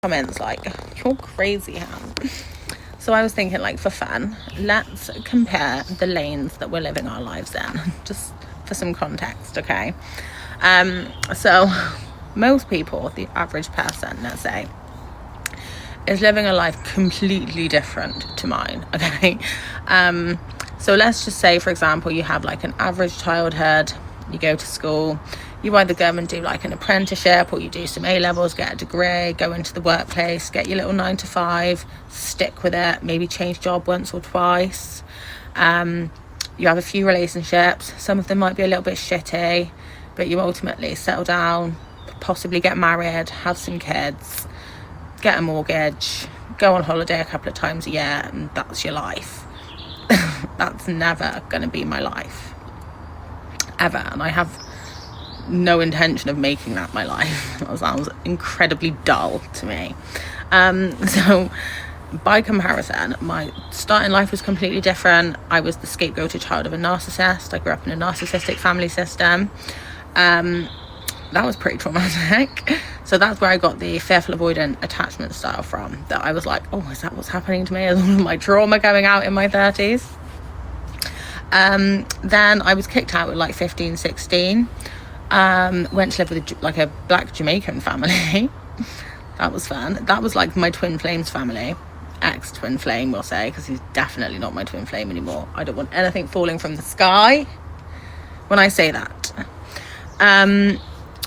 comments like, you're crazy, Han. So I was thinking, like, for fun, let's compare the lanes that we're living our lives in, just for some context, okay? So most people, the average person, let's say, is living a life completely different to mine, okay? So let's just say, for example, you have like an average childhood, you go to school, you either go and do like an apprenticeship, or you do some A-levels, get a degree, go into the workplace, get your little 9 to 5, stick with it, maybe change job once or twice. You have a few relationships, some of them might be a little bit shitty, but you ultimately settle down, possibly get married, have some kids, get a mortgage, go on holiday a couple of times a year, and that's your life. That's never going to be my life, ever. And I have no intention of making that my life. That sounds incredibly dull to me. So by comparison, my start in life was completely different. I was the scapegoated child of a narcissist. I grew up in a narcissistic family system. That was pretty traumatic. So that's where I got the fearful avoidant attachment style from, that I was like, oh, is that what's happening to me? Is all my trauma going out in my 30s? Then I was kicked out at like 15, 16. Went to live with like a black Jamaican family. That was fun. That was like my twin flames family. Ex-twin flame, we'll say, because he's definitely not my twin flame anymore. I don't want anything falling from the sky when I say that.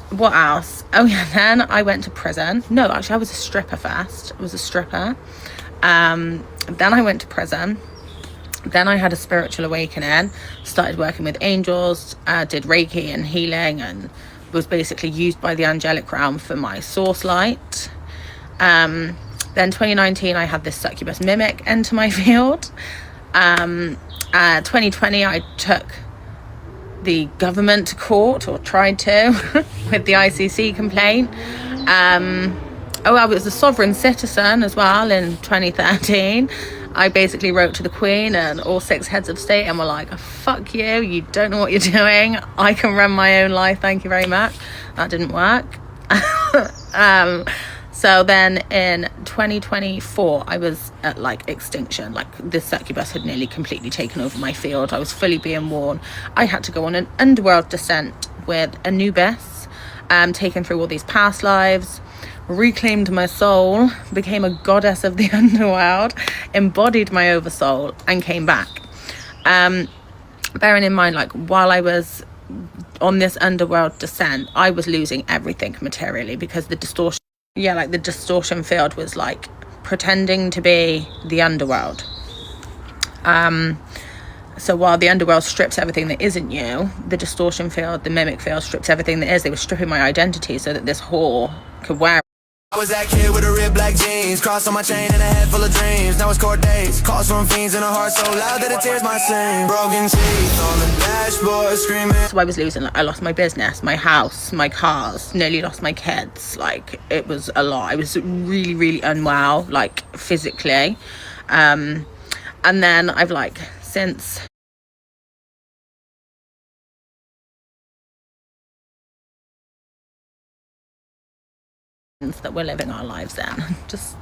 What else? Oh yeah, then I went to prison. No, actually I was a stripper first. I was a stripper. Then I went to prison. Then I had a spiritual awakening, started working with angels, did Reiki and healing, and was basically used by the angelic realm for my source light. Then 2019 I had this succubus mimic enter my field. 2020 I took the government to court, or tried to, with the ICC complaint. I was a sovereign citizen as well in 2013. I basically wrote to the Queen and all 6 heads of state and were like, fuck you, you don't know what you're doing, I can run my own life, thank you very much. That didn't work. So then in 2024 I was at like extinction, like this succubus had nearly completely taken over my field. I was fully being worn. I had to go on an underworld descent with Anubis, taken through all these past lives, reclaimed my soul, became a goddess of the underworld, embodied my oversoul, and came back. Bearing in mind, like, while I was on this underworld descent, I was losing everything materially, because the distortion field was like pretending to be the underworld. So while the underworld strips everything that isn't you, the distortion field, the mimic field, strips everything that is. They were stripping my identity so that this whore could wear. I was that kid with a ripped black jeans, cross on my chain and a head full of dreams. Now it's court days, calls from fiends and a heart so loud that it tears my sing. Broken teeth on the dashboard screaming. So I was losing, like, I lost my business, my house, my cars, nearly lost my kids. Like, it was a lot. I was really, really unwell, like, physically. And then I've like since that we're living our lives in, just